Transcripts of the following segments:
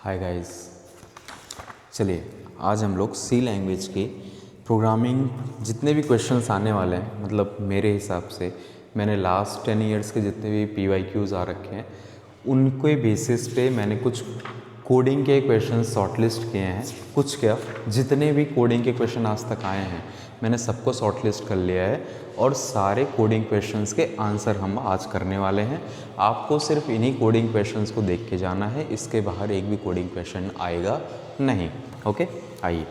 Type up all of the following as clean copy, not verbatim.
Hi guys, चलिए आज हम लोग सी लैंग्वेज के प्रोग्रामिंग जितने भी क्वेश्चंस आने वाले हैं, मतलब मेरे हिसाब से मैंने लास्ट 10 इयर्स के जितने भी PYQs आ रखे हैं उनके बेसिस पे मैंने कुछ कोडिंग के क्वेश्चंस शॉर्टलिस्ट किए हैं। कुछ क्या, जितने भी कोडिंग के क्वेश्चन आज तक आए हैं मैंने सबको शॉर्टलिस्ट कर लिया है और सारे कोडिंग क्वेश्चंस के आंसर हम आज करने वाले हैं। आपको सिर्फ इन्हीं कोडिंग क्वेश्चंस को देख के जाना है, इसके बाहर एक भी कोडिंग क्वेश्चन आएगा नहीं। ओके, आइए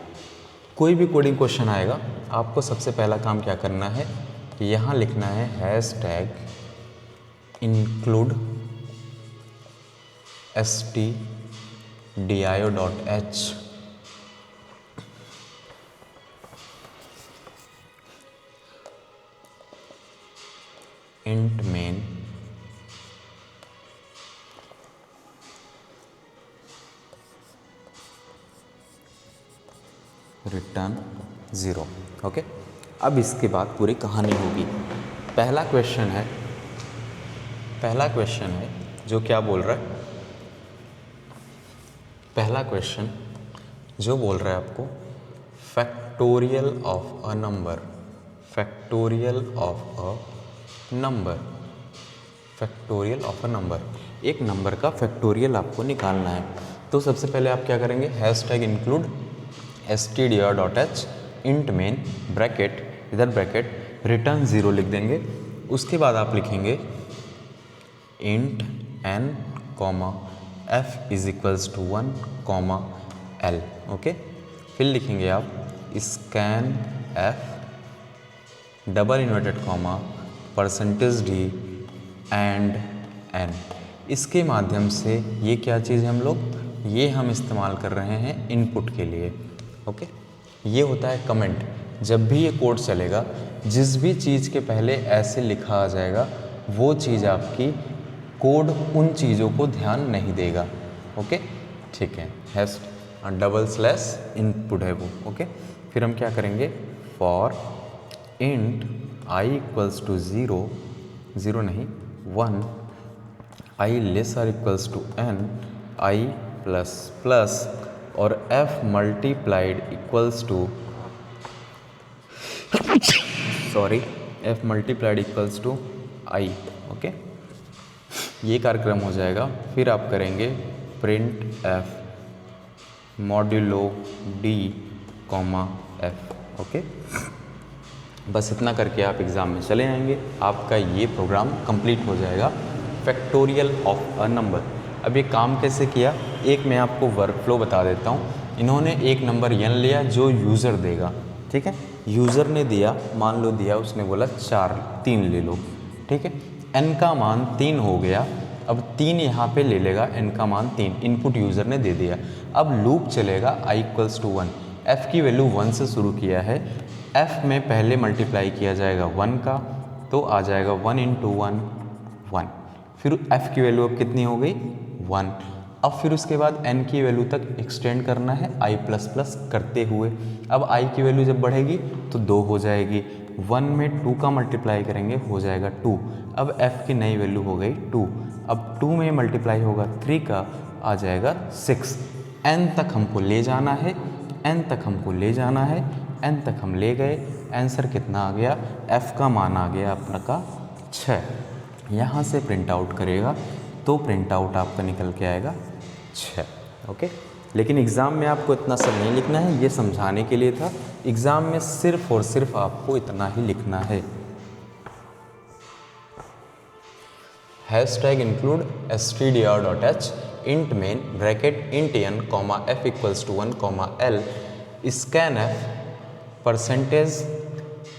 कोई भी कोडिंग क्वेश्चन आएगा आपको सबसे पहला काम क्या करना है, यहाँ लिखना है hashtag include stdio.h int main return 0। Okay, अब इसके बाद पूरी कहानी होगी। पहला क्वेश्चन है जो क्या बोल रहा है, पहला क्वेश्चन जो बोल रहा है आपको factorial of a number, factorial of a number, factorial of a number, एक नंबर का फैक्टोरियल आपको निकालना है। तो सबसे पहले आप क्या करेंगे, hashtag include stdio.h int main bracket, इधर ब्रैकेट रिटर्न 0 लिख देंगे। उसके बाद आप लिखेंगे int n comma f is equals to 1 comma l। Okay, फिर लिखेंगे आप scan f double inverted comma % d and n। इसके माध्यम से ये क्या चीज़ है, ये हम इस्तेमाल कर रहे हैं इनपुट के लिए। ओके, ये होता है कमेंट। जब भी ये कोड चलेगा, जिस भी चीज़ के पहले ऐसे लिखा आ जाएगा वो चीज़ आपकी कोड उन चीज़ों को ध्यान नहीं देगा। ओके, ठीक है, हैश डबल स्लैश इनपुट है वो। ओके, फिर हम क्या करेंगे, for int i equals to 0 नहीं 1, i lesser equals to n, i plus plus और f multiplied equals to f multiplied equals to i। Okay, ये कार्यक्रम हो जाएगा। फिर आप करेंगे print f modulo d comma f। Okay, बस इतना करके आप एग्ज़ाम में चले आएंगे, आपका ये प्रोग्राम कंप्लीट हो जाएगा, फैक्टोरियल ऑफ अ नंबर। अब ये काम कैसे किया, एक मैं आपको वर्कफ्लो बता देता हूँ। इन्होंने एक नंबर n लिया जो यूज़र देगा, ठीक है, यूज़र ने दिया, मान लो दिया, उसने बोला 3 ले लो, ठीक है, n का मान 3 हो गया। अब 3 यहाँ पे ले लेगा, n का मान 3 इनपुट यूज़र ने दे दिया। अब लूप चलेगा i इक्वल्स टू 1, f की वैल्यू 1 से शुरू किया है, f में पहले मल्टीप्लाई किया जाएगा 1 का, तो आ जाएगा 1 इंटू 1 1। फिर f की वैल्यू अब कितनी हो गई 1। अब फिर उसके बाद n की वैल्यू तक एक्सटेंड करना है i प्लस प्लस करते हुए। अब i की वैल्यू जब बढ़ेगी तो 2 हो जाएगी, 1 में 2 का मल्टीप्लाई करेंगे हो जाएगा 2। अब f की नई वैल्यू हो गई 2। अब 2 में मल्टीप्लाई होगा 3 का, आ जाएगा 6। n तक हमको ले जाना है, n तक हमको ले जाना है, n तक हम ले गए, आंसर कितना आ गया, f का मान आ गया अपना का 6। यहाँ से प्रिंट आउट करेगा तो प्रिंट आउट आपका निकल के आएगा 6। ओके, लेकिन एग्ज़ाम में आपको इतना सब नहीं लिखना है, ये समझाने के लिए था। एग्ज़ाम में सिर्फ और सिर्फ आपको इतना ही लिखना है, hashtag include stdio.h int main bracket int n comma f equals to 1 comma l scan f %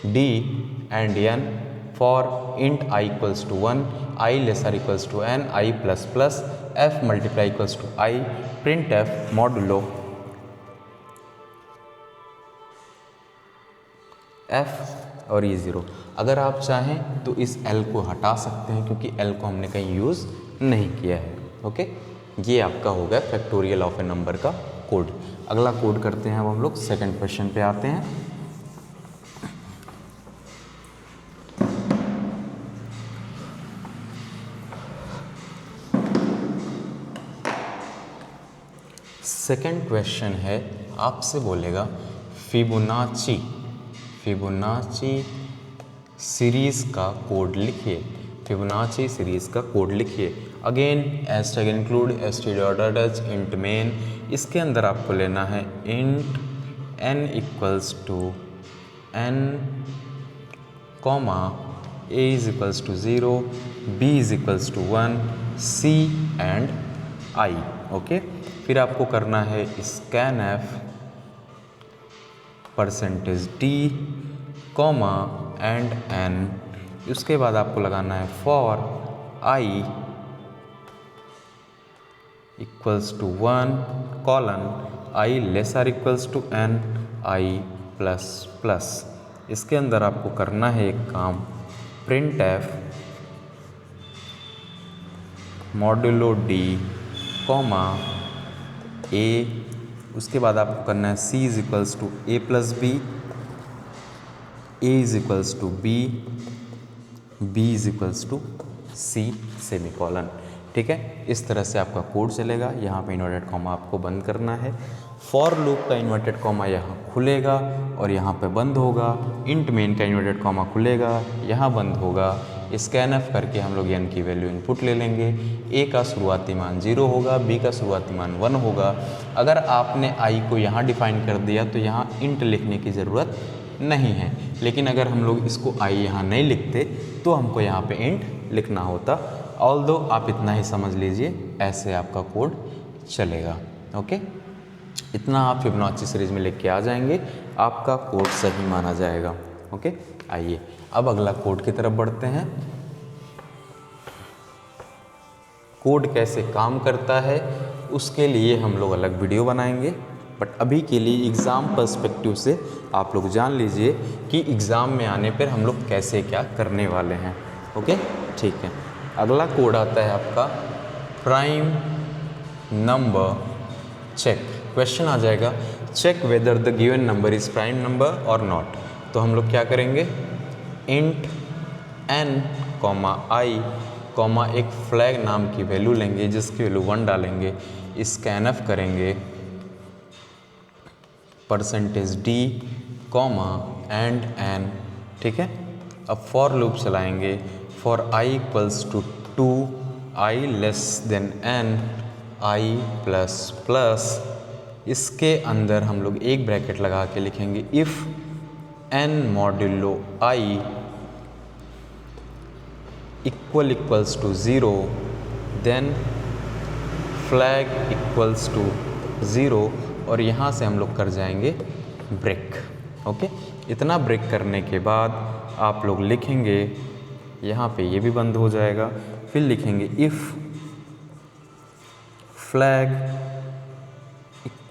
d and n for int i equals to 1, i lesser equals to n, i plus plus f multiply equals to i, print f modulo f और ये 0। अगर आप चाहें तो इस l को हटा सकते हैं क्योंकि l को हमने कहीं यूज़ नहीं किया है। ओके, ये आपका हो गया फैक्टोरियल ऑफ ए नंबर का कोड। अगला कोड करते हैं, अब हम लोग सेकंड क्वेश्चन पे आते हैं। सेकंड क्वेश्चन है, आपसे बोलेगा फिबोनाची सीरीज़ का कोड लिखिए। फिबोनाची सीरीज़ का कोड लिखिए। Again hashtag include std.h int main, इसके अंदर आपको लेना है int n equals to n comma a is equals to 0, b is equals to 1, c and i। Okay, फिर आपको करना है scan f %d comma and n, उसके बाद आपको लगाना है for i equals to 1 colon i lesser equals to n i plus plus. इसके अंदर आपको करना है एक काम, print f modulo d comma a, उसके बाद आपको करना है c is equals to a plus b, a is equals to b, b is equals to c semicolon. ठीक है, इस तरह से आपका कोड चलेगा। यहाँ पे इन्वर्टेड कॉमा आपको बंद करना है। फॉर लूप का इन्वर्टेड कॉमा यहाँ खुलेगा और यहाँ पे बंद होगा। इंट मेन का इन्वर्टेड कॉमा खुलेगा, यहाँ बंद होगा। स्कैन एफ करके हम लोग n की वैल्यू इनपुट ले लेंगे। a का शुरुआती मान 0 होगा, b का शुरुआती मान 1 होगा। अगर आपने i को यहाँ डिफाइन कर दिया तो यहाँ इंट लिखने की ज़रूरत नहीं है, लेकिन अगर हम लोग इसको i यहाँ नहीं लिखते तो हमको यहाँ पे इंट लिखना होता। ऑल्दो आप इतना ही समझ लीजिए, ऐसे आपका कोड चलेगा। ओके, इतना आप फिबोनाची सीरीज में लिख के आ जाएंगे, आपका कोड सही माना जाएगा। ओके, आइए अब अगला कोड की तरफ बढ़ते हैं। कोड कैसे काम करता है उसके लिए हम लोग अलग वीडियो बनाएंगे, बट अभी के लिए एग्ज़ाम पर्सपेक्टिव से आप लोग जान लीजिए कि एग्ज़ाम में आने पर हम लोग कैसे क्या करने वाले हैं। ओके, ठीक है। अगला कोड आता है आपका प्राइम नंबर चेक। क्वेश्चन आ जाएगा check whether the given number is prime number और नॉट। तो हम लोग क्या करेंगे, int n comma i comma एक फ्लैग नाम की वैल्यू लेंगे जिसकी वैल्यू 1 डालेंगे, स्कैन एफ करेंगे %d कॉमा एंड n। ठीक है, अब फॉर लूप चलाएंगे। For i equals to 2, i less than n, i plus plus. इसके अंदर हम लोग एक ब्रैकेट लगा के लिखेंगे if n modulo i equals to 0 then flag equals to 0, और यहाँ से हम लोग कर जाएंगे ब्रेक। ओके, इतना ब्रेक करने के बाद आप लोग लिखेंगे, यहाँ पे ये भी बंद हो जाएगा। फिर लिखेंगे if flag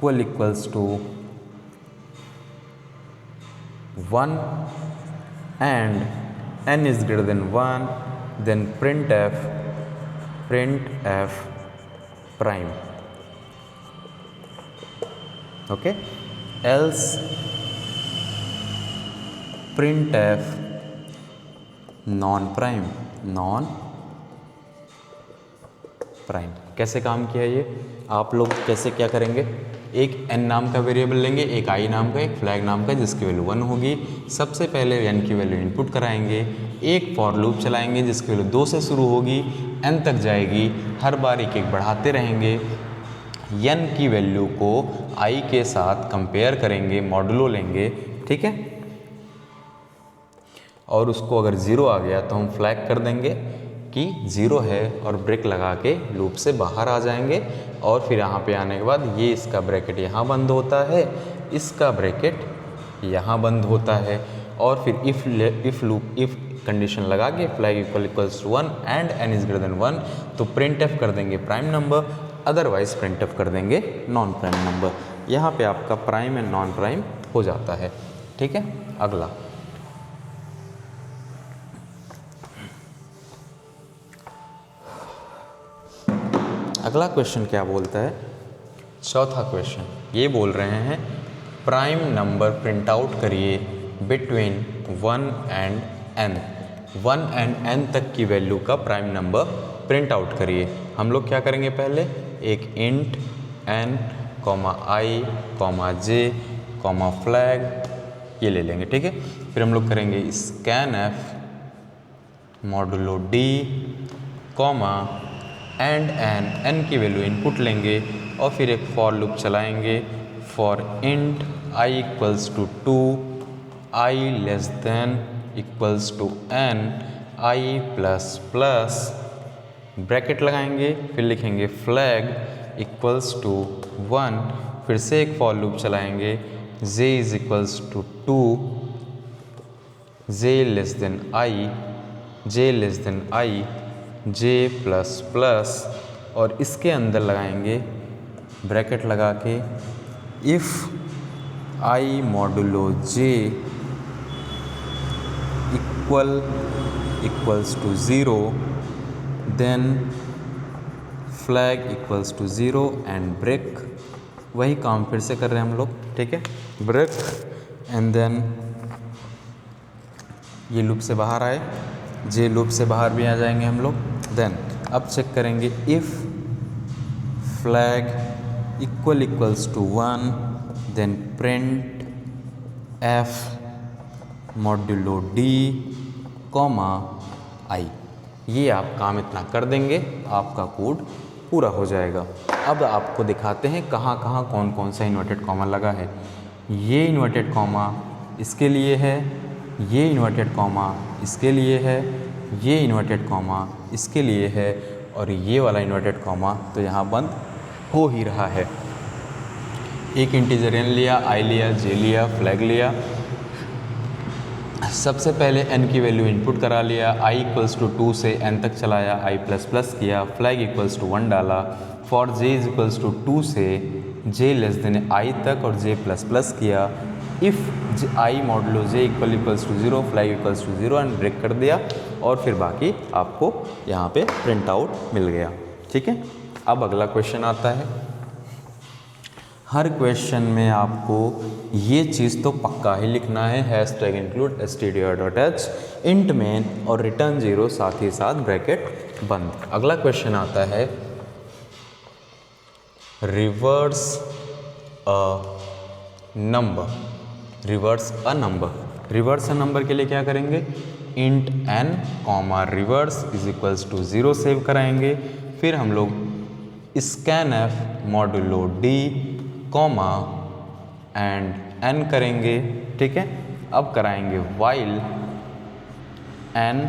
equals to 1 and n is greater than 1, then print F prime. Okay, else print F non prime. कैसे काम किया ये, आप लोग कैसे क्या करेंगे, एक n नाम का वेरिएबल लेंगे, एक i नाम का, एक फ्लैग नाम का जिसकी वैल्यू 1 होगी। सबसे पहले n की वैल्यू इनपुट कराएंगे, एक फॉर लूप चलाएंगे जिसकी वैल्यू 2 से शुरू होगी, n तक जाएगी। हर बार एक एक बढ़ाते रहेंगे। n की वैल्यू को i के साथ कंपेयर करेंगे, मॉडुलो लेंगे। ठीक है, और उसको अगर 0 आ गया तो हम फ्लैग कर देंगे कि 0 है और ब्रेक लगा के लूप से बाहर आ जाएंगे। और फिर यहाँ पे आने के बाद ये इसका ब्रैकेट यहाँ बंद होता है, इसका ब्रैकेट यहाँ बंद होता है। और फिर इफ़ कंडीशन लगा के flag equals to 1 and n is greater than 1, तो प्रिंट एफ कर देंगे prime number, otherwise print F कर देंगे नॉन प्राइम नंबर। यहाँ पे आपका प्राइम एंड नॉन प्राइम हो जाता है। ठीक है, अगला क्वेश्चन क्या बोलता है, चौथा क्वेश्चन ये बोल रहे हैं प्राइम नंबर प्रिंट आउट करिए between 1 and n। 1 and n तक की वैल्यू का प्राइम नंबर प्रिंट आउट करिए। हम लोग क्या करेंगे, पहले एक int n comma I comma J comma flag, ये ले लेंगे, ठीक है। फिर हम लोग करेंगे scan F modulo D comma and N की वैल्यू इनपुट लेंगे और फिर एक फॉर लूप चलाएंगे for int I equals to 2, I less than equals to N, I plus plus, bracket लगाएंगे, फिर लिखेंगे फ्लैग इक्वल्स टू 1, फिर से एक फॉर लूप चलाएंगे j is equals to 2, j less than I, j less than I, j plus plus, और इसके अंदर लगाएंगे ब्रैकेट लगा के if I modulo j equals to 0 then flag equals to 0 and break. वही काम फिर से कर रहे हैं हम लोग, ठीक है। ब्रेक एंड देन ये लूप से बाहर आए, जे लूप से बाहर भी आ जाएंगे हम लोग। देन अब चेक करेंगे if flag equals to 1 then print F modulo D comma I. ये आप काम इतना कर देंगे, आपका कोड पूरा हो जाएगा। अब आपको दिखाते हैं कहाँ कहाँ कौन कौन सा इन्वर्टेड कॉमा लगा है। ये इन्वर्टेड कॉमा इसके लिए है, ये इन्वर्टेड कॉमा इसके लिए है, ये इन्वर्टेड कॉमा इसके लिए है, और ये वाला इन्वर्टेड कॉमा तो यहाँ बंद हो ही रहा है। एक इंटीजर n लिया, i लिया, j लिया, फ्लैग लिया। सबसे पहले n की वैल्यू इनपुट करा लिया, i इक्वल्स टू 2 से n तक चलाया, i प्लस प्लस किया, फ्लैग इक्वल्स टू 1 डाला, for j is equals to 2 से j लेस देन i तक और j प्लस प्लस किया, if I modulo j equals to 0 flag equals to 0 and break कर दिया, और फिर बाकी आपको यहाँ पे प्रिंट आउट मिल गया, ठीक है। अब अगला क्वेश्चन आता है। हर क्वेश्चन में आपको ये चीज़ तो पक्का ही लिखना है, hashtag include stdio.h int main और रिटर्न 0 साथ ही साथ ब्रैकेट बंद। अगला क्वेश्चन आता है reverse a number. Reverse a number के लिए क्या करेंगे, int n comma reverse is equals to 0 save कराएंगे। फिर हम लोग scan F modulo D comma and n करेंगे, ठीक है। अब कराएंगे while n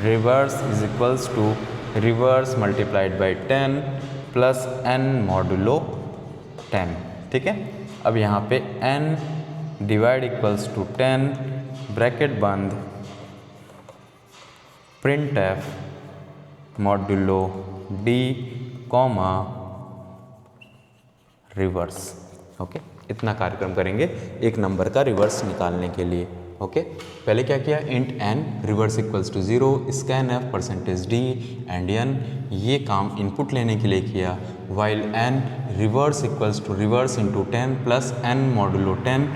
reverse is equals to reverse multiplied by 10 plus n modulo 10, ठीक है। अब यहाँ पे n divide equals to 10 bracket बंद, print F modulo D comma reverse, okay. इतना कार्यक्रम करेंगे एक नंबर का रिवर्स निकालने के लिए, ओके। पहले क्या किया, int n reverse equals to 0 scan F percentage D and n, ये काम इनपुट लेने के लिए किया। While n reverse equals to reverse into 10 plus n modulo 10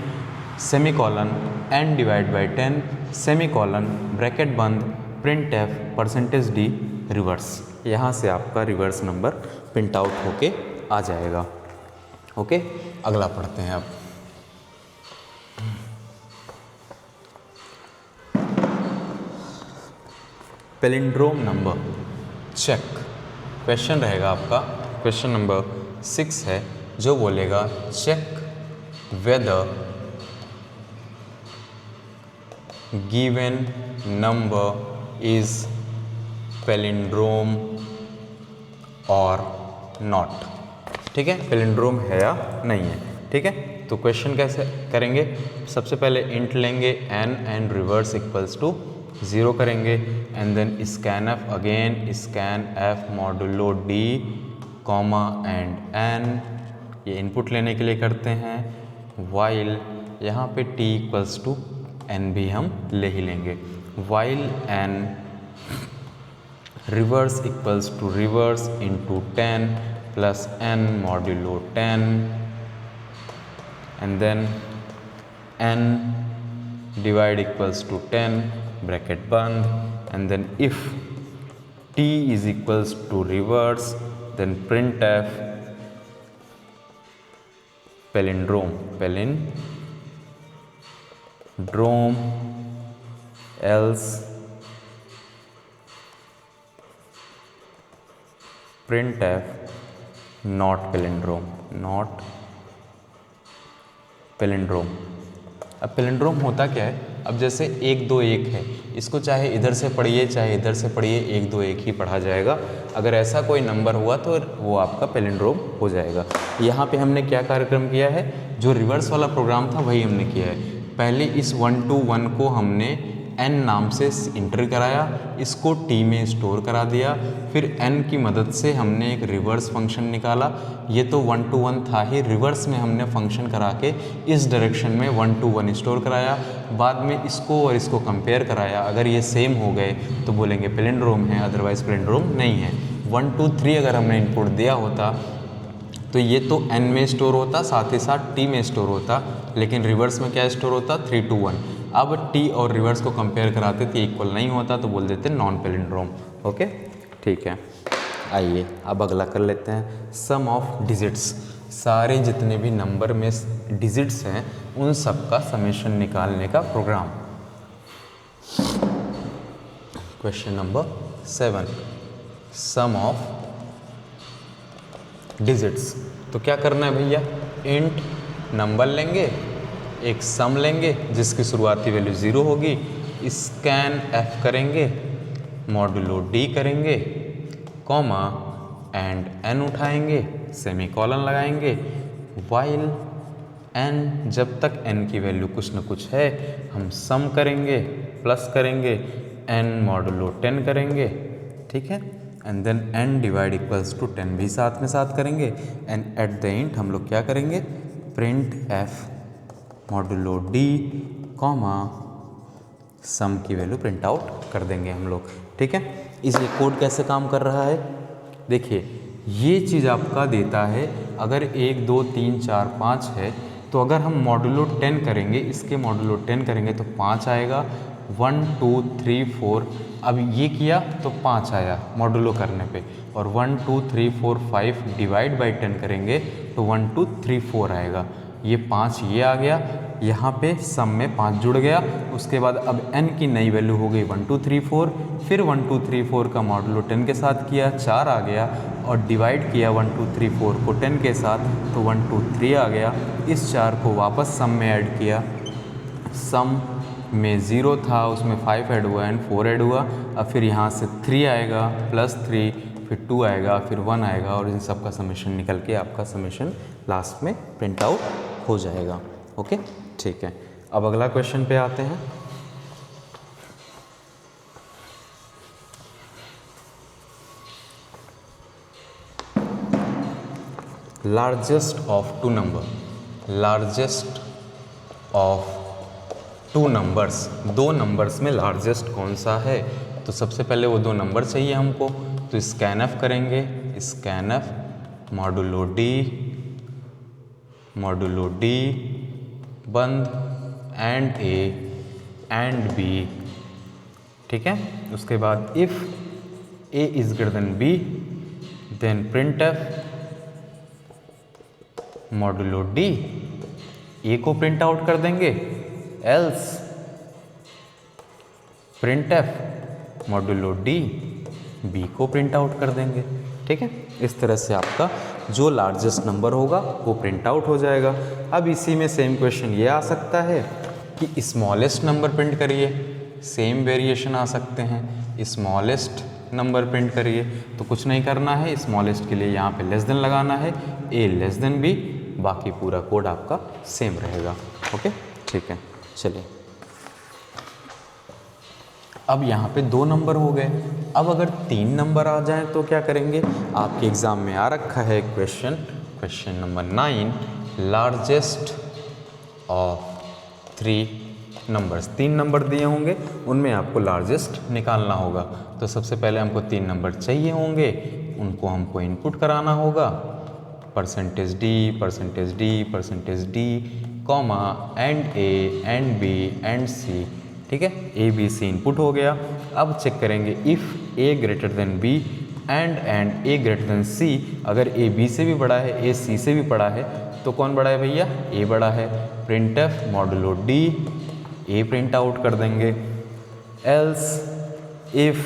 semicolon n divide by 10 semicolon bracket बंद, print F percentage D reverse. यहाँ से आपका रिवर्स नंबर प्रिंट आउट होके आ जाएगा, ओके। अगला पढ़ते हैं अब। पैलिंड्रोम नंबर चेक क्वेश्चन रहेगा आपका, क्वेश्चन नंबर 6 है, जो बोलेगा check whether given number is palindrome और नॉट, ठीक है। पैलिंड्रोम है या नहीं है, ठीक है। तो क्वेश्चन कैसे करेंगे, सबसे पहले इंट लेंगे n and reverse equals to 0 करेंगे, and then scan F again scan F modulo D comma and n, ये इनपुट लेने के लिए करते हैं। वाइल यहाँ पे t इक्वल्स टू n भी हम ले ही लेंगे। While n reverse equals to reverse into 10 plus n modulo 10 and then n divide equals to 10 bracket बंद, and then if t is equals to reverse then print F palindrome, palindrome, else printf not palindrome, not palindrome. अब palindrome होता क्या है, अब जैसे 1 2 1 है, इसको चाहे इधर से पढ़िए चाहे इधर से पढ़िए 1 2 1 ही पढ़ा जाएगा। अगर ऐसा कोई नंबर हुआ तो वो आपका पैलिंड्रोम हो जाएगा। यहाँ पे हमने क्या कार्यक्रम किया है, जो रिवर्स वाला प्रोग्राम था वही हमने किया है। पहले इस 1 to 1 को हमने n नाम से इंटर कराया, इसको t में स्टोर करा दिया, फिर n की मदद से हमने एक रिवर्स फंक्शन निकाला। ये तो 1 to 1 था ही, रिवर्स में हमने फंक्शन करा के इस डायरेक्शन में 1 to 1 स्टोर कराया। बाद में इसको और इसको कंपेयर कराया, अगर ये सेम हो गए तो बोलेंगे पैलिंड्रोम है, अदरवाइज पैलिंड्रोम नहीं है। 1 2 3 अगर हमने इनपुट दिया होता तो ये तो n में स्टोर होता, साथ ही साथ t में स्टोर होता, लेकिन रिवर्स में क्या स्टोर होता, 3 to 1। अब t और रिवर्स को कंपेयर कराते थे, इक्वल नहीं होता तो बोल देते नॉन पैलिंड्रोम। ओके, ठीक है। आइए अब अगला कर लेते हैं, सम ऑफ डिजिट्स। सारे जितने भी नंबर में डिजिट्स हैं उन सब का समेशन निकालने का program. Question number 7, sum of digits. तो क्या करना है भैया, इंट नंबर लेंगे, एक सम लेंगे जिसकी शुरुआती वैल्यू 0 होगी, स्कैन f करेंगे, मॉडुलो d करेंगे, कॉमा एंड n उठाएंगे, सेमी कॉलन लगाएंगे, वाइल n जब तक n की वैल्यू कुछ न कुछ है हम सम करेंगे, प्लस करेंगे, n मॉडुलो 10 करेंगे, ठीक है, and then n divide equals to 10 भी साथ करेंगे, एंड एट द एंड हम लोग क्या करेंगे, print f modulo d comma sum की वैल्यू प्रिंट आउट कर देंगे हम लोग, ठीक है। इसलिए कोड कैसे काम कर रहा है, देखिए ये चीज़ आपका देता है, अगर 1 2 3 4 5 है तो अगर हम मॉडुलो 10 करेंगे, इसके मॉडुलो 10 करेंगे तो 5 आएगा, 1 2 3 4। अब ये किया तो 5 आया मॉडुलो करने पे, और 1 2 3 4 5 डिवाइड बाई 10 करेंगे तो 1 2 3 4 आएगा। ये 5 ये आ गया, यहाँ पे सम में 5 जुड़ गया। उसके बाद अब n की नई वैल्यू हो गई 1 2 3 4, फिर 1 2 3 4 का मॉडुलो 10 के साथ किया, 4 आ गया, और डिवाइड किया 1 2 3 4 को 10 के साथ तो 1 2 3 आ गया। इस 4 को वापस सम में ऐड किया, सम में 0 था उसमें 5 ऐड हुआ एंड 4 ऐड हुआ। अब फिर यहाँ से 3 आएगा, प्लस 3, फिर 2 आएगा, फिर 1 आएगा, और इन सब का समेशन निकल के आपका समेशन लास्ट में प्रिंट आउट हो जाएगा। ओके, ठीक है। अब अगला क्वेश्चन पे आते हैं। Largest of two number, largest of two numbers, दो नंबर्स में लार्जेस्ट कौन सा है, तो सबसे पहले वो दो नंबर चाहिए हमको, तो स्कैन एफ करेंगे, स्कैन एफ मॉडुलो डी बंद एंड ए एंड बी, ठीक है। उसके बाद if a is greater than b then print F modulo d, a को प्रिंट आउट कर देंगे, else print F modulo d b को प्रिंट आउट कर देंगे, ठीक है। इस तरह से आपका जो लार्जेस्ट नंबर होगा वो प्रिंट आउट हो जाएगा। अब इसी में सेम क्वेश्चन ये आ सकता है कि स्मॉलेस्ट नंबर प्रिंट करिए, सेम वेरिएशन आ सकते हैं, स्मॉलेस्ट नंबर प्रिंट करिए, तो कुछ नहीं करना है, स्मॉलेस्ट के लिए यहाँ पे लेस देन लगाना है, ए लेस देन बी, बाकी पूरा कोड आपका सेम रहेगा। ओके, ठीक है। चलिए अब यहाँ पे 2 नंबर हो गए। अब अगर 3 नंबर आ जाएं तो क्या करेंगे, आपके एग्जाम में आ रखा है question, question number 9, largest of 3 numbers. 3 number दिए होंगे, उनमें आपको लार्जेस्ट निकालना होगा। तो सबसे पहले हमको 3 नंबर चाहिए होंगे, उनको हमको इनपुट कराना होगा, percentage D comma and a and b and c, ठीक है। ए बी सी इनपुट हो गया। अब चेक करेंगे if a greater than b and a greater than c, अगर ए बी से भी बड़ा है, ए सी से भी बड़ा है, तो कौन बड़ा है भैया, ए बड़ा है। Print F modulo d, a print out कर देंगे। Else if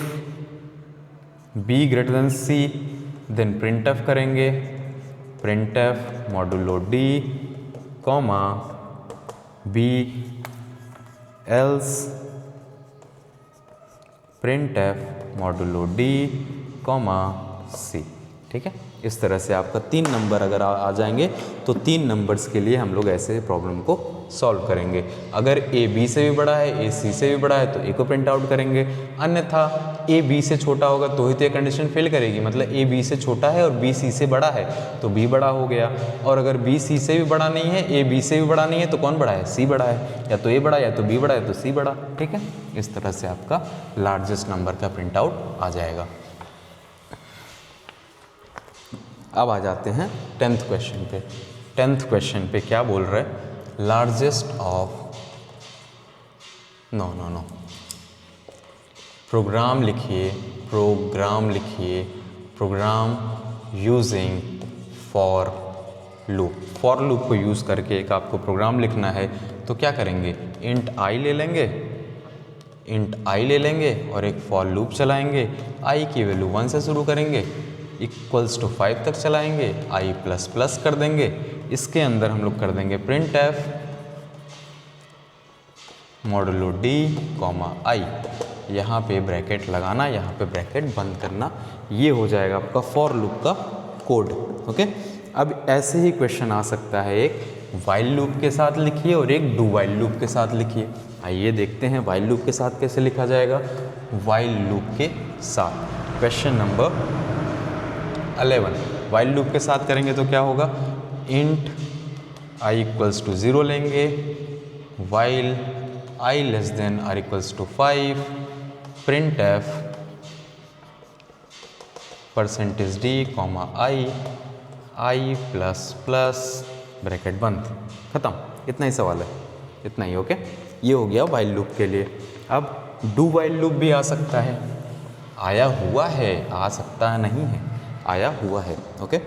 b greater than c, then print F करेंगे, print F modulo D comma b, else print F modulo D comma c. ठीक है, इस तरह से आपका 3 नंबर अगर आ जाएंगे तो 3 नंबर्स के लिए हम लोग ऐसे प्रॉब्लम को सॉल्व करेंगे। अगर ए बी से भी बड़ा है, ए सी से भी बड़ा है तो ए को प्रिंट आउट करेंगे, अन्यथा ए बी से छोटा होगा तो ही तो ये कंडीशन फेल करेगी। मतलब ए बी से छोटा है और बी सी से बड़ा है तो बी बड़ा हो गया, और अगर बी सी से भी बड़ा नहीं है, ए बी से भी बड़ा नहीं है तो कौन बड़ा है, सी बड़ा है। या तो ए बड़ा, या तो बी बड़ा, है तो सी बड़ा। ठीक है, इस तरह से आपका लार्जेस्ट नंबर का प्रिंट आउट आ जाएगा। अब आ जाते हैं 10th क्वेश्चन पे। 10th क्वेश्चन पे क्या बोल रहा है, लार्जेस्ट ऑफ, नो प्रोग्राम लिखिए, प्रोग्राम लिखिए, program using for loop. For loop को यूज़ करके एक आपको प्रोग्राम लिखना है, तो क्या करेंगे, इंट आई ले लेंगे, इंट आई ले लेंगे और एक फॉर लूप चलाएंगे। आई की वैल्यू 1 से शुरू करेंगे, इक्वल्स टू 5 तक चलाएंगे, आई प्लस प्लस कर देंगे। इसके अंदर हम लोग कर देंगे print F modulo D comma i, यहाँ पे ब्रैकेट लगाना, यहाँ पे ब्रैकेट बंद करना। ये हो जाएगा आपका फॉर लूप का कोड। ओके, अब ऐसे ही क्वेश्चन आ सकता है, एक वाइल लूप के साथ लिखिए और एक डू वाइल लूप के साथ लिखिए। आइए देखते हैं वाइल लूप के साथ कैसे लिखा जाएगा। वाइल लूप के साथ क्वेश्चन नंबर 11, वाइल लूप के साथ करेंगे तो क्या होगा, इंट आई इक्वल्स टू 0 लेंगे, while I less than R equals to 5, print F percentage D comma I, I plus plus bracket बंद, खत्म। इतना ही सवाल है, इतना ही। ओके, ये हो गया वाइल लूप के लिए। अब डू वाइल लूप भी आ सकता है, आया हुआ है, आ सकता नहीं है, आया हुआ है। ओके,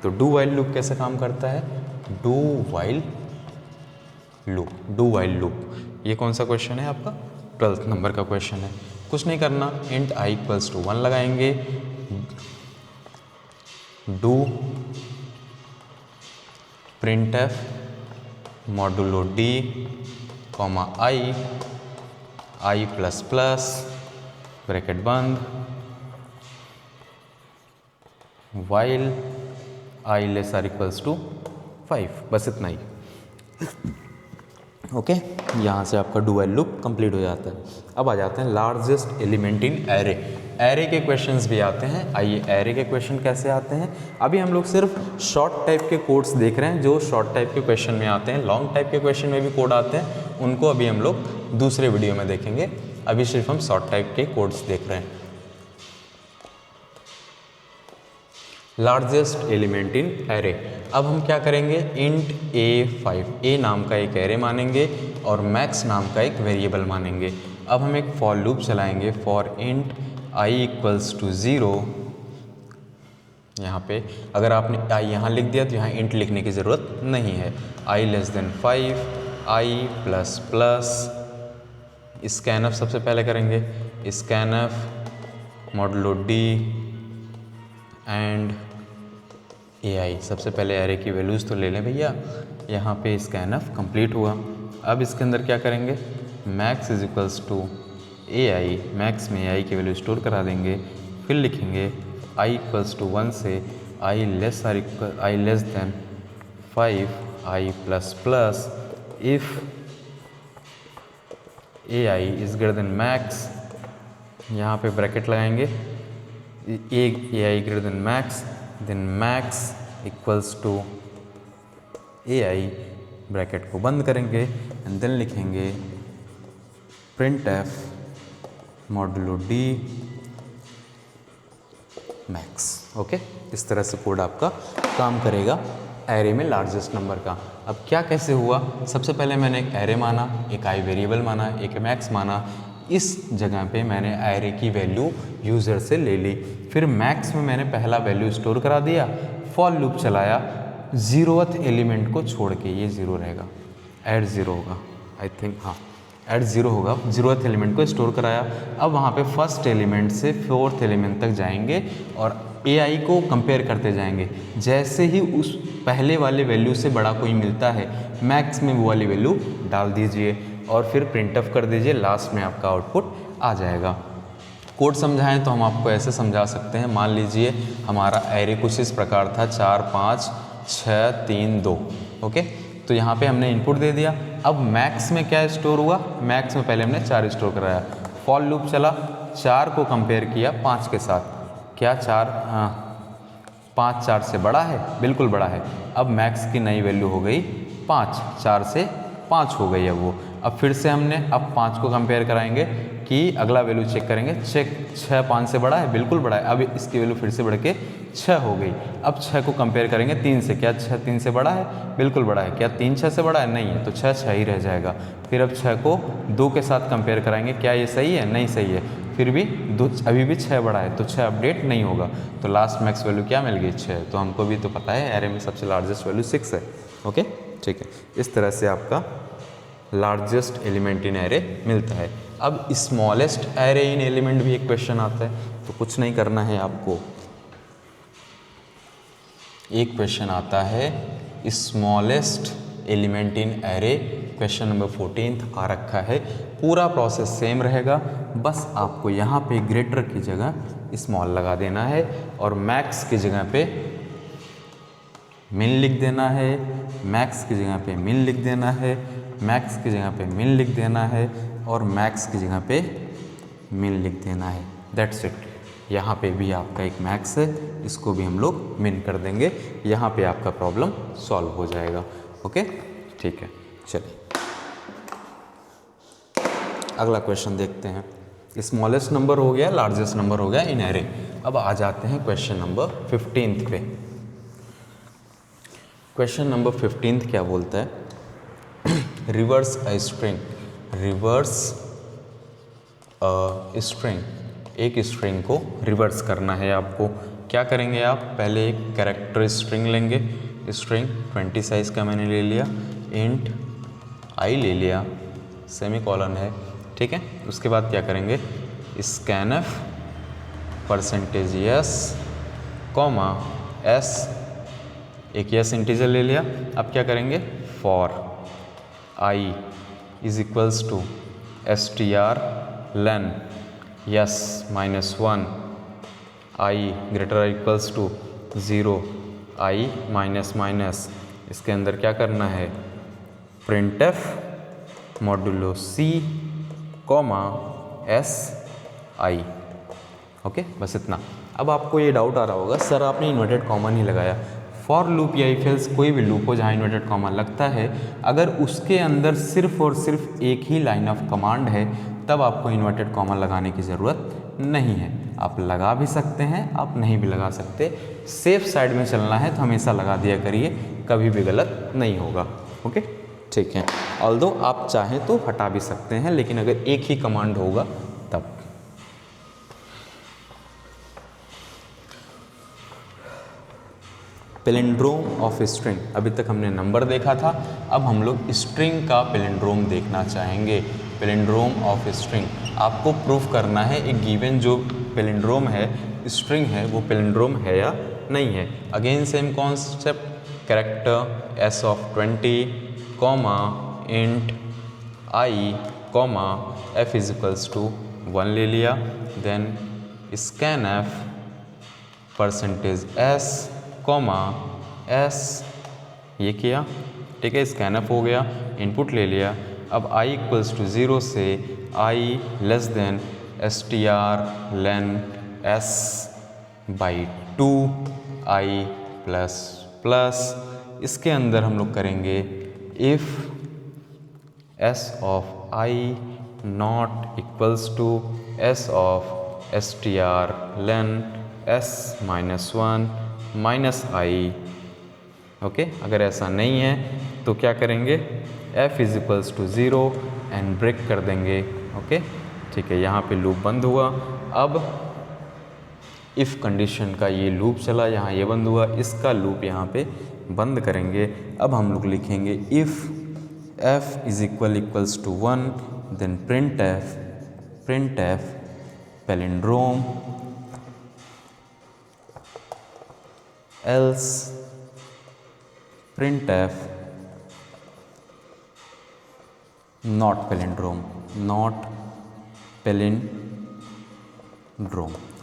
तो डू वाइल लूप कैसे काम करता है, do while loop, do while loop. ये कौन सा क्वेश्चन है आपका, 12th नंबर का क्वेश्चन है। कुछ नहीं करना, इंट आई इक्वल्स टू 1 लगाएंगे, do print F modulo D comma I, I plus plus bracket बंद, while I less or equals to 5, बस इतना ही। ओके, यहाँ से आपका डू वाइल लूप कंप्लीट हो जाता है। अब आ जाते हैं largest element in array. Array के क्वेश्चंस भी आते हैं। आइए, एरे के क्वेश्चन कैसे आते हैं। अभी हम लोग सिर्फ शॉर्ट टाइप के कोड्स देख रहे हैं, जो शॉर्ट टाइप के क्वेश्चन में आते हैं। लॉन्ग टाइप के क्वेश्चन में भी कोड आते हैं, उनको अभी हम लोग दूसरे वीडियो में देखेंगे। अभी सिर्फ हम शॉर्ट टाइप के कोड्स देख रहे हैं। Largest element in array. अब हम क्या करेंगे, इंट A5, ए नाम का एक एरे मानेंगे और मैक्स नाम का एक वेरिएबल मानेंगे। अब हम एक फॉर लूप चलाएंगे, for int I equals to 0। यहाँ पे अगर आपने आई यहाँ लिख दिया तो यहाँ इंट लिखने की ज़रूरत नहीं है। आई less than 5, i plus plus, scanf सबसे पहले करेंगे, स्कैनफ मॉडुलो डी एंड ए आई। सबसे पहले एरे की वैल्यूज़ तो ले लें भैया। यहाँ पे स्कैनफ कंप्लीट हुआ। अब इसके अंदर क्या करेंगे, max is equals to A I, max में ए आई की वैल्यू स्टोर करा देंगे। फिर लिखेंगे आई इक्वल्स टू 1 से i less than 5, i plus plus, if a i is greater than max, यहाँ पे ब्रैकेट लगाएंगे, a i greater than max, then max equals to A i, bracket को बंद करेंगे एंड देन लिखेंगे print F modulo d max. Okay, इस तरह से कोड आपका काम करेगा एरे में लार्जेस्ट नंबर का। अब क्या कैसे हुआ, सबसे पहले मैंने एक एरे माना, एक आई वेरिएबल माना, एक मैक्स माना, इस जगह पे मैंने एरे की वैल्यू यूज़र से ले ली, फिर मैक्स में मैंने पहला वैल्यू स्टोर करा दिया, फॉर लूप चलाया, 0th एलिमेंट को छोड़ के, ये 0 रहेगा, ऐड 0 होगा आई थिंक, हाँ ऐड 0 होगा, 0th एलिमेंट को स्टोर कराया। अब वहाँ पे फर्स्ट एलिमेंट से 4th एलिमेंट तक जाएंगे और AI को कंपेयर करते जाएंगे। जैसे ही उस पहले वाले वैल्यू से बड़ा कोई मिलता है, मैक्स में वो वाली वैल्यू डाल दीजिए और फिर प्रिंटअप कर दीजिए, लास्ट में आपका आउटपुट आ जाएगा। कोड समझाएं तो हम आपको ऐसे समझा सकते हैं, मान लीजिए हमारा एरे कुछ इस प्रकार था 4 5 6 3 2, ओके। तो यहाँ पे हमने इनपुट दे दिया। अब मैक्स में क्या स्टोर हुआ, मैक्स में पहले हमने 4 स्टोर कराया, फॉर लूप चला, 4 को कंपेयर किया 5 के साथ, क्या 4 5 4 से बड़ा है, बिल्कुल बड़ा है। अब मैक्स की नई वैल्यू हो गई 5, 4 से 5 हो गई अब वो। अब फिर से हमने अब 5 को कंपेयर कराएंगे कि अगला वैल्यू चेक करेंगे, चेक 6 5 से बड़ा है, बिल्कुल बड़ा है। अब इसकी वैल्यू फिर से बढ़ के 6 हो गई। अब 6 को कंपेयर करेंगे 3 से, क्या 6 3 से बड़ा है, बिल्कुल बड़ा है। क्या 3 6 से बड़ा है, नहीं है, तो 6 6 ही रह जाएगा। फिर अब 6 को 2 के साथ कंपेयर कराएंगे, क्या ये सही है, नहीं सही है, फिर भी अभी भी 6 बड़ा है, तो 6 अपडेट नहीं होगा। तो लास्ट मैक्स वैल्यू क्या मिल गई, 6। तो हमको भी तो पता है एरे में सबसे लार्जेस्ट वैल्यू 6 है, ओके ठीक है। इस तरह से आपका लार्जेस्ट एलिमेंट इन एरे मिलता है। अब स्मॉलेस्ट एरे इन एलिमेंट भी एक क्वेश्चन आता है, तो कुछ नहीं करना है आपको, एक क्वेश्चन आता है smallest element in array, question number 14 आ रखा है। पूरा प्रोसेस सेम रहेगा, बस आपको यहाँ पे ग्रेटर की जगह स्मॉल लगा देना है और मैक्स की जगह पे मिन लिख देना है, मैक्स की जगह पे मिन लिख देना है, मैक्स की जगह पे मिन लिख देना है और मैक्स की जगह पे मिन लिख देना है, दैट्स इट। यहाँ पे भी आपका एक मैक्स है, इसको भी हम लोग मिन कर देंगे, यहाँ पे आपका प्रॉब्लम सॉल्व हो जाएगा, ओके ठीक है। चलिए अगला क्वेश्चन देखते हैं। स्मॉलेस्ट नंबर हो गया, लार्जेस्ट नंबर हो गया इन एरे। अब आ जाते हैं क्वेश्चन नंबर 15 पे। क्वेश्चन नंबर 15 क्या बोलता है, reverse a string, reverse a string, एक स्ट्रिंग को रिवर्स करना है आपको। क्या करेंगे आप, पहले एक कैरेक्टर स्ट्रिंग लेंगे, स्ट्रिंग 20 साइज़ का मैंने ले लिया, इंट आई ले लिया, सेमीकोलन है, ठीक है। उसके बाद क्या करेंगे, scanf percentage S comma S, एक यस इंटीजर ले लिया। अब क्या करेंगे, for I is equals to S T R len S -1, I greater equals to 0, I minus minus, इसके अंदर क्या करना है, printf modulo C comma S I, okay बस इतना। अब आपको ये डाउट आ रहा होगा, सर आपने इन्वर्टेड कॉमा नहीं लगाया। फॉर लूप या इफ एल्स कोई भी लूप हो जहाँ इन्वर्टेड कॉमा लगता है, अगर उसके अंदर सिर्फ और सिर्फ एक ही लाइन ऑफ कमांड है, तब आपको इन्वर्टेड कॉमा लगाने की ज़रूरत नहीं है। आप लगा भी सकते हैं, आप नहीं भी लगा सकते। सेफ साइड में चलना है तो हमेशा लगा दिया करिए, कभी भी गलत नहीं होगा, ओके ठीक है। ऑल्दो आप चाहें तो हटा भी सकते हैं, लेकिन अगर एक ही कमांड होगा तब। पैलिंड्रोम ऑफ स्ट्रिंग, अभी तक हमने नंबर देखा था, अब हम लोग स्ट्रिंग का पैलिंड्रोम देखना चाहेंगे। पैलिंड्रोम ऑफ स्ट्रिंग आपको प्रूफ करना है, एक गिवन जो पैलिंड्रोम है, स्ट्रिंग है, वो पैलिंड्रोम है या नहीं है। Again same concept, character S of 20 comma int I comma F is equals to 1 ले लिया, then scan F percentage S comma S, ये किया, ठीक है, स्कैनअप हो गया, इनपुट ले लिया। अब i इक्वल्स टू 0 से i less than S T R len S by 2 i plus plus, इसके अंदर हम लोग करेंगे if s of i not equals to s of S T R len s -1 minus I, okay. अगर ऐसा नहीं है तो क्या करेंगे, f is equals to 0 and break कर देंगे, ओके ठीक है, यहाँ पे लूप बंद हुआ। अब इफ़ कंडीशन का ये लूप चला, यहाँ ये बंद हुआ, इसका लूप यहाँ पे बंद करेंगे। अब हम लोग लिखेंगे if f is equals to 1 then print F palindrome else print F not palindrome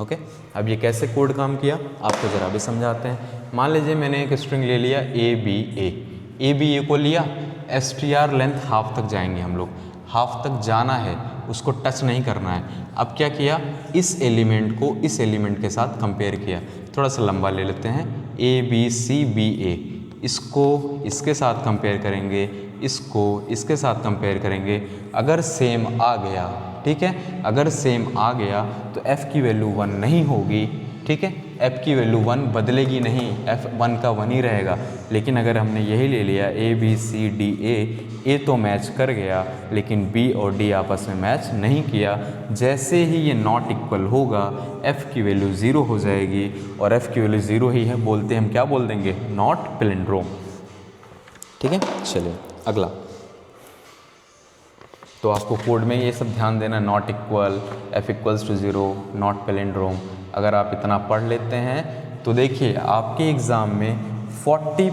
okay. अब ये कैसे कोड काम किया आपको ज़रा भी समझाते हैं। मान लीजिए मैंने एक स्ट्रिंग ले लिया ए बी ए को लिया, str लेंथ हाफ तक जाएंगे हम लोग, हाफ तक जाना है, उसको टच नहीं करना है। अब क्या किया, इस एलिमेंट को इस एलिमेंट के साथ कंपेयर किया, थोड़ा सा लंबा ले लेते हैं, ए बी सी बी ए, इसको इसके साथ कंपेयर करेंगे, इसको इसके साथ कंपेयर करेंगे। अगर सेम आ गया, ठीक है, अगर सेम आ गया तो f की वैल्यू 1 नहीं होगी, ठीक है, f की वैल्यू 1 बदलेगी नहीं, f 1 का 1 ही रहेगा। लेकिन अगर हमने यही ले लिया a b c d a तो मैच कर गया, लेकिन b और d आपस में मैच नहीं किया। जैसे ही ये नॉट इक्वल होगा f की वैल्यू 0 हो जाएगी, और f की वैल्यू 0 ही है, बोलते हम क्या बोल देंगे, नॉट पैलिंड्रोम। ठीक है, चलिए अगला। तो आपको कोड में ये सब ध्यान देना, not equal, f equals to 0, not palindrome. अगर आप इतना पढ़ लेते हैं तो देखिए आपके एग्ज़ाम में 35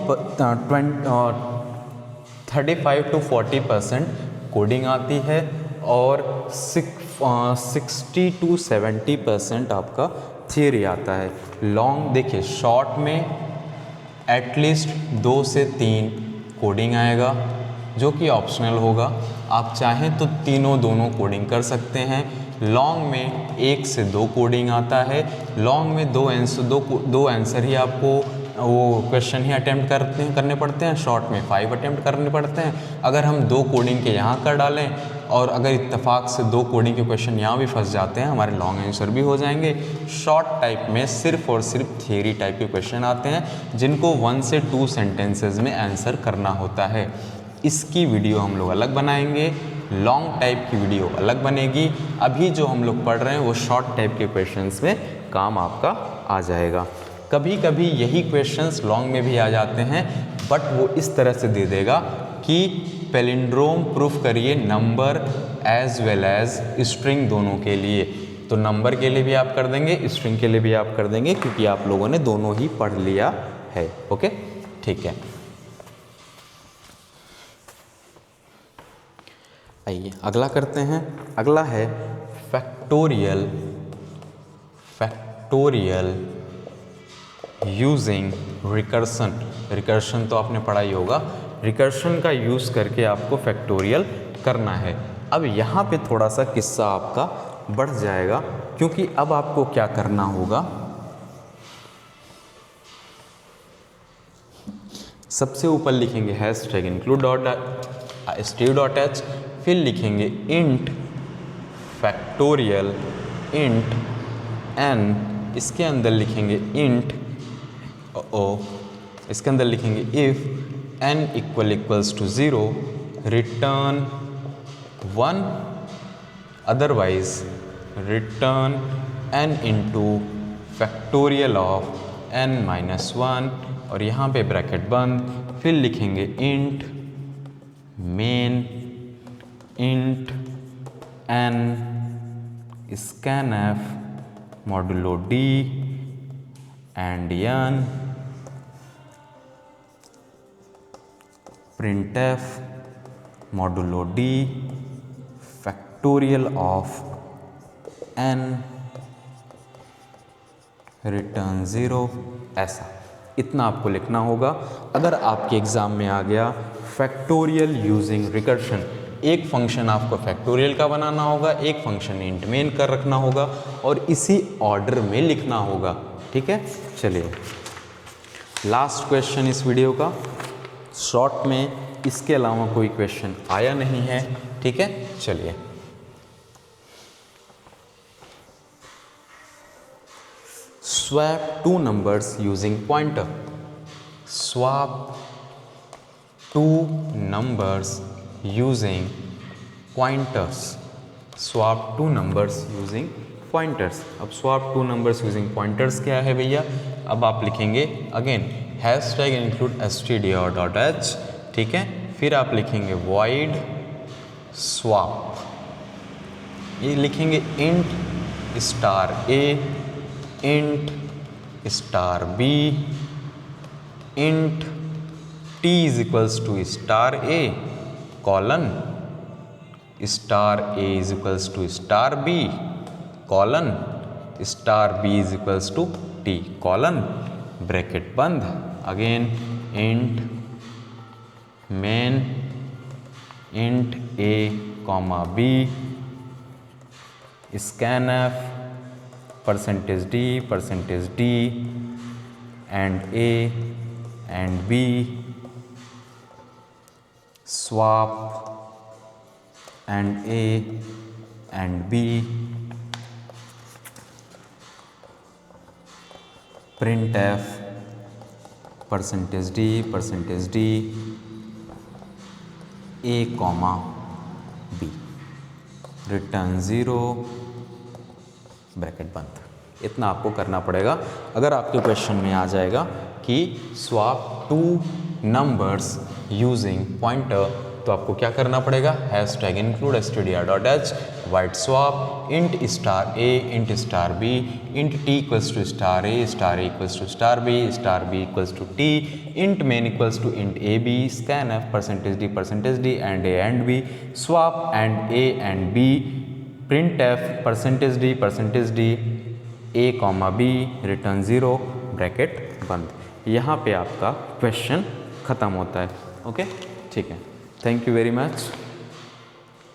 to 40% कोडिंग आती है, और 60 to 70% आपका थियरी आता है। लॉन्ग देखिए, शॉर्ट में एटलीस्ट 2 से 3 कोडिंग आएगा, जो कि ऑप्शनल होगा। आप चाहें तो दोनों कोडिंग कर सकते हैं। लॉन्ग में 1 से 2 कोडिंग आता है। लॉन्ग में दो आंसर ही आपको वो क्वेश्चन ही अटेम्प्ट करने पड़ते हैं। शॉर्ट में 5 अटेम्प्ट करने पड़ते हैं। अगर हम 2 कोडिंग के यहाँ कर डालें, और अगर इत्तेफाक से 2 कोडिंग के क्वेश्चन यहाँ भी फंस जाते हैं, हमारे लॉन्ग आंसर भी हो जाएंगे। शॉर्ट टाइप में सिर्फ और सिर्फ थियरी टाइप के क्वेश्चन आते हैं, जिनको 1 से 2 सेंटेंसेज में आंसर करना होता है। इसकी वीडियो हम लोग अलग बनाएंगे, लॉन्ग टाइप की वीडियो अलग बनेगी। अभी जो हम लोग पढ़ रहे हैं वो शॉर्ट टाइप के क्वेश्चंस में काम आपका आ जाएगा। कभी कभी यही क्वेश्चंस लॉन्ग में भी आ जाते हैं, बट वो इस तरह से दे देगा कि पैलिंड्रोम प्रूफ करिए number as well as string दोनों के लिए। तो नंबर के लिए भी आप कर देंगे, स्ट्रिंग के लिए भी आप कर देंगे, क्योंकि आप लोगों ने दोनों ही पढ़ लिया है। ओके, ठीक है। आइए अगला करते हैं। अगला है फैक्टोरियल यूजिंग रिकर्सन। रिकर्शन तो आपने पढ़ा ही होगा। रिकर्शन का यूज़ करके आपको फैक्टोरियल करना है। अब यहाँ पे थोड़ा सा किस्सा आपका बढ़ जाएगा, क्योंकि अब आपको क्या करना होगा, सबसे ऊपर लिखेंगे hashtag include std dot h, फिर लिखेंगे इंट फैक्टोरियल इंट n, इसके अंदर लिखेंगे इंट इसके अंदर लिखेंगे if n equals to 0 return 1, otherwise return n into factorial of n minus 1, और यहाँ पे ब्रैकेट बंद। फिर लिखेंगे int main int n scanf modulo d and n printf modulo d factorial of n return 0। ऐसा इतना आपको लिखना होगा। अगर आपके एग्ज़ाम में आ गया फैक्टोरियल यूजिंग रिकर्शन, एक फंक्शन आपको फैक्टोरियल का बनाना होगा, एक फंक्शन इंट मेन कर रखना होगा, और इसी ऑर्डर में लिखना होगा। ठीक है, चलिए लास्ट क्वेश्चन इस वीडियो का। शॉर्ट में इसके अलावा कोई क्वेश्चन आया नहीं है। ठीक है, चलिए swap 2 numbers using pointer। swap 2 numbers using pointers। Swap two numbers using pointers. अब swap two numbers using pointers क्या है भैया? अब आप लिखेंगे अगेन हैशटैग इंक्लूड stdio.h, ठीक है। फिर आप लिखेंगे void swap, ये लिखेंगे int star a, int star b, int t is equals to star a colon star a is equals to star b colon star b is equals to t colon bracket बंद। Again int main int a comma b scanf %d and a and b swap and a and b printf %d a comma b return 0 bracket बंद। इतना आपको करना पड़ेगा। अगर आपके question में आ जाएगा कि swap two numbers using pointer, तो आपको क्या करना पड़ेगा? Hashtag include stdio.h, void swap int star a int star b int t equals to star a equals to star b equals to t int main equals to int a b scanf %d and a and b swap and a and b printf %d a comma b return 0 bracket बंद। यहाँ पे आपका question ख़त्म होता है। Okay, ठीक है। Thank you very much.